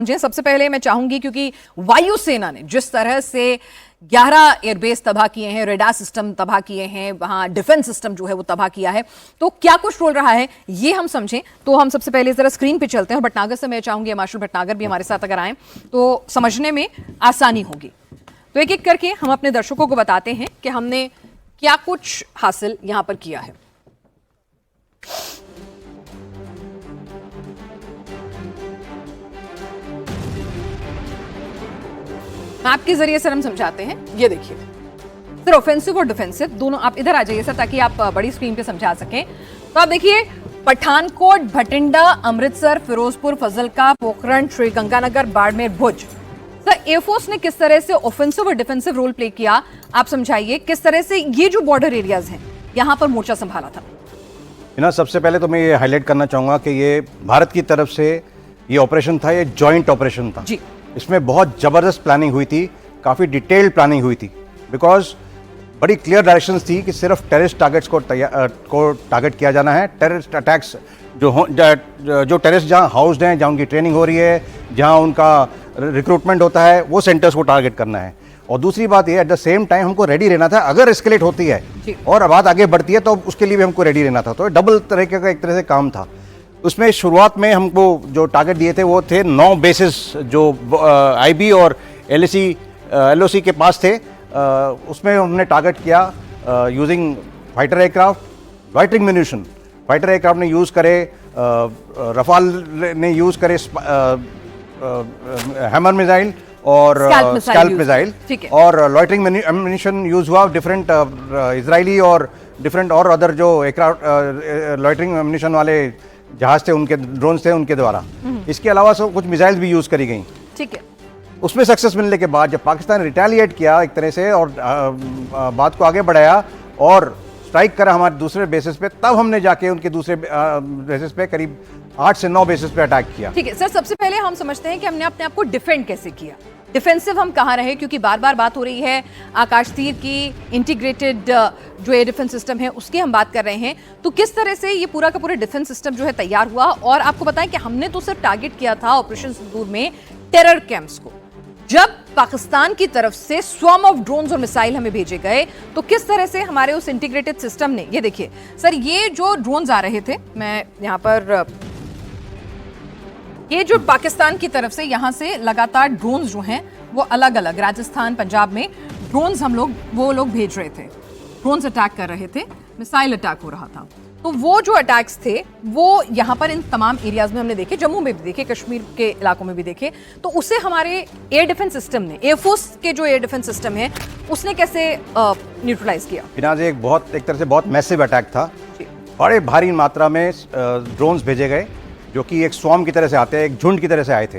मुझे सबसे पहले मैं चाहूंगी, क्योंकि वायुसेना ने जिस तरह से 11 एयरबेस तबाह किए हैं, रेडार सिस्टम तबाह किए हैं, वहां डिफेंस सिस्टम जो है वो तबाह किया है, तो क्या कुछ रोल रहा है ये हम समझें। तो हम सबसे पहले जरा स्क्रीन पे चलते हैं और भटनागर से मैं चाहूंगी, मार्शल भटनागर भी हमारे साथ अगर आए तो समझने में आसानी होगी। तो एक एक करके हम अपने दर्शकों को बताते हैं कि हमने क्या कुछ हासिल यहां पर किया है। मैप के जरिए सर हम समझाते हैं। ये देखिए सर, ऑफेंसिव और डिफेंसिव दोनों, आप इधर आ जाइए सर ताकि आप बड़ी स्क्रीन पे समझा सकें। तो आप देखिए पठानकोट, भटिंडा, अमृतसर, फिरोजपुर, फजलका, पोखरण, श्रीगंगानगर, बाड़मेर, भुज। सर एयरफोर्स ने किस तरह से ऑफेंसिव और डिफेंसिव रोल प्ले किया, आप समझाइए किस तरह से ये जो बॉर्डर एरियाज हैं यहां पर मोर्चा संभाला था। सबसे पहले तो मैं ये हाईलाइट करना चाहूंगा कि ये भारत की तरफ से ये ऑपरेशन था, ये जॉइंट ऑपरेशन था जी। इसमें बहुत ज़बरदस्त प्लानिंग हुई थी, काफ़ी डिटेल्ड प्लानिंग हुई थी, बिकॉज बड़ी क्लियर डायरेक्शंस थी कि सिर्फ टेररिस्ट टारगेट्स को टारगेट किया जाना है। टेररिस्ट अटैक्स जो टेररिस्ट जहाँ हाउस्ड हैं, जहाँ उनकी ट्रेनिंग हो रही है, जहाँ उनका रिक्रूटमेंट होता है, वो सेंटर्स को टारगेट करना है। और दूसरी बात ये, एट द सेम टाइम हमको रेडी रहना था, अगर एस्केलेट होती है और बात आगे बढ़ती है तो उसके लिए भी हमको रेडी रहना था। तो डबल तरीके का एक तरह से काम था। उसमें शुरुआत में हमको जो टारगेट दिए थे वो थे 9 बेसिस जो आईबी और एलओसी के पास थे। उसमें हमने टारगेट किया using fighter aircraft, loitering munition. Fighter aircraft ने यूज़ करे, रफाल ने यूज़ करे हैमर मिसाइल और स्कैल्प मिसाइल, और लॉइटरिंग म्यूनिशन यूज़ हुआ डिफरेंट इजरायली और डिफरेंट और अदर जो एयरक्राफ्ट लॉइटरिंग म्यूनिशन वाले जहाज थे, उनके ड्रोन्स थे, उनके द्वारा। इसके अलावा कुछ मिसाइल्स भी यूज करी गई। ठीक है। उसमें सक्सेस मिलने के बाद जब पाकिस्तान रिटेलिएट किया एक तरह से और बात को आगे बढ़ाया और स्ट्राइक करा हमारे दूसरे बेसिस पे, तब हमने जाके उनके दूसरे बेसिस पे करीब 8 से 9 बेसिस पे अटैक किया। ठीक है सर, सबसे पहले हम समझते हैं कि हमने अपने आप को डिफेंड कैसे किया। डिफेंसिव हम कहाँ रहे, क्योंकि बार बार बात हो रही है आकाश तीर की, इंटीग्रेटेड जो एयर डिफेंस सिस्टम है उसकी हम बात कर रहे हैं। तो किस तरह से ये पूरा का पूरा डिफेंस सिस्टम जो है तैयार हुआ। और आपको बताएं कि हमने तो सिर्फ टारगेट किया था ऑपरेशन सिंदूर में टेरर कैंप्स को। जब पाकिस्तान की तरफ से स्वॉर्म ऑफ ड्रोन्स और मिसाइल हमें भेजे गए तो किस तरह से हमारे उस इंटीग्रेटेड सिस्टम ने, ये देखिए सर, ये जो ड्रोन्स आ रहे थे, मैं यहाँ पर, ये जो पाकिस्तान की तरफ से यहाँ से लगातार ड्रोन्स जो हैं वो अलग अलग राजस्थान, पंजाब में ड्रोन्स वो लोग भेज रहे थे, ड्रोन्स अटैक कर रहे थे, मिसाइल अटैक हो रहा था। तो वो जो अटैक्स थे वो यहाँ पर इन तमाम एरियाज में हमने देखे, जम्मू में भी देखे, कश्मीर के इलाकों में भी देखे। तो उसे हमारे एयर डिफेंस सिस्टम ने, एयरफोर्स के जो एयर डिफेंस सिस्टम है उसने कैसे न्यूट्रलाइज किया। फिनाज एक तरह से बहुत मैसिव अटैक था। बड़े भारी मात्रा में ड्रोन्स भेजे गए जो कि एक स्वॉर्म की तरह से आते हैं, एक झुंड की तरह से आए थे।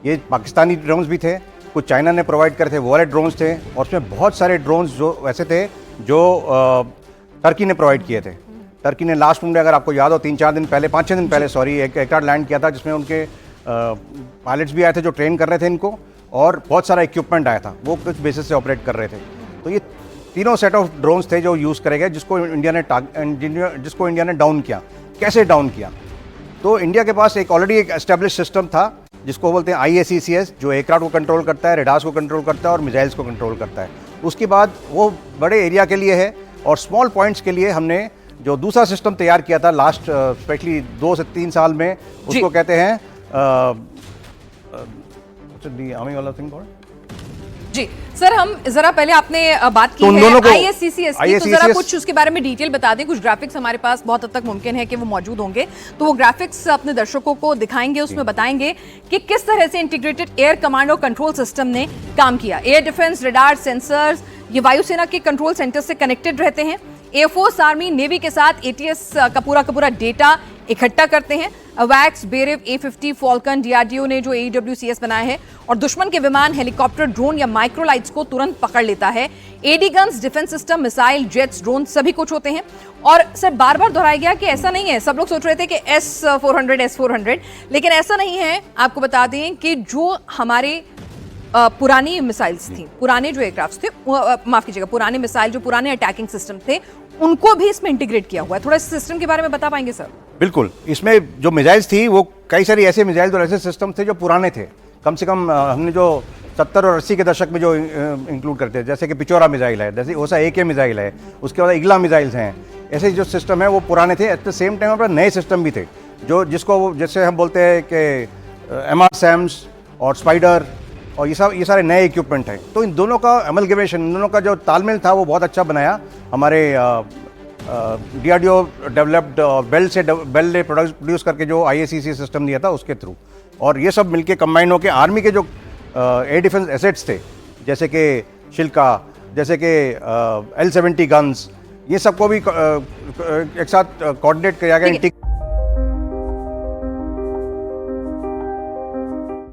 ये पाकिस्तानी ड्रोन्स भी थे, कुछ चाइना ने प्रोवाइड करे थे, वॉलेट ड्रोन्स थे, और उसमें बहुत सारे ड्रोन्स जो ऐसे थे जो टर्की ने प्रोवाइड किए थे। टर्की ने लास्ट में, अगर आपको याद हो, 5-6 दिन पहले एक एयरक्राफ्ट लैंड किया था जिसमें उनके पायलट्स भी आए थे जो ट्रेन कर रहे थे इनको, और बहुत सारा इक्विपमेंट आया था, वो कुछ बेसिस से ऑपरेट कर रहे थे। तो ये तीनों सेट ऑफ ड्रोन्स थे जो यूज़ करे गए, जिसको इंडिया ने डाउन किया। कैसे डाउन किया? तो इंडिया के पास ऑलरेडी एक एस्टेब्लिश सिस्टम था जिसको बोलते हैं IACCS, जो एयरक्राफ्ट को कंट्रोल करता है, रेडार्स को कंट्रोल करता है और मिसाइल्स को कंट्रोल करता है। उसके बाद वो बड़े एरिया के लिए है, और स्मॉल पॉइंट्स के लिए हमने जो दूसरा सिस्टम तैयार किया था लास्ट स्पेशली 2 से 3 साल में, उसको कहते हैं आर्मी वाला थिंग जी। सर हम जरा पहले आपने बात की है IACCS की, तो जरा कुछ उसके बारे में डिटेल बता दें। कुछ ग्राफिक्स हमारे पास बहुत हद तक मुमकिन है कि वो मौजूद होंगे, तो वो ग्राफिक्स अपने दर्शकों को दिखाएंगे, उसमें बताएंगे कि किस तरह से इंटीग्रेटेड एयर कमांड और कंट्रोल सिस्टम ने काम किया। एयर डिफेंस, रडार, सेंसर्स, ये वायुसेना के कंट्रोल सेंटर से कनेक्टेड रहते हैं। एयरफोर्स, आर्मी, नेवी के साथ ATS का पूरा डेटा इकट्ठा करते हैं। अवैक्स, बेरिव, A50, फॉल्कन, DRDO ने जो AEWCS बनाया है, और दुश्मन के विमान, हेलीकॉप्टर, ड्रोन या माइक्रोलाइट्स को तुरंत पकड़ लेता है। AD guns, defence system, missile, jets, drone सभी कुछ होते हैं। और सर बार बार दोहराया गया कि ऐसा नहीं है, सब लोग सोच रहे थे कि S-400, लेकिन ऐसा नहीं है। आपको बता दें कि जो हमारे पुरानी मिसाइल्स थी, पुराने जो एयरक्राफ्ट थे, माफ कीजिएगा, पुराने मिसाइल, जो पुराने अटैकिंग सिस्टम थे, उनको भी इसमें इंटीग्रेट किया हुआ है। थोड़ा इस सिस्टम के बारे में बता पाएंगे सर? बिल्कुल। इसमें जो मिसाइल्स थी वो कई सारी ऐसे मिसाइल्स और ऐसे सिस्टम थे जो पुराने थे, कम से कम हमने जो 70 और 80 के दशक में जो इंक्लूड करते हैं, जैसे कि पिचोरा मिसाइल है, जैसे ओसा AK मिसाइल है, उसके बाद इगला मिसाइल्स हैं, ऐसे जो सिस्टम है वो पुराने थे। एट द सेम टाइम पर नए सिस्टम भी थे जो जैसे हम बोलते हैं कि MR SAMS और स्पाइडर और ये सारे नए इक्विपमेंट हैं। तो इन दोनों का अमलगमेशन, इन दोनों का जो तालमेल था वो बहुत अच्छा बनाया हमारे DRDO डेवलप्ड बेल ने प्रोड्यूस करके जो IACC सिस्टम दिया था उसके थ्रू। और ये सब मिलके कंबाइन होकर आर्मी के जो एयर डिफेंस एसेट्स थे, जैसे कि शिल्का, जैसे कि L-70 गन्स, ये सबको भी एक साथ कोऑर्डिनेट किया गया।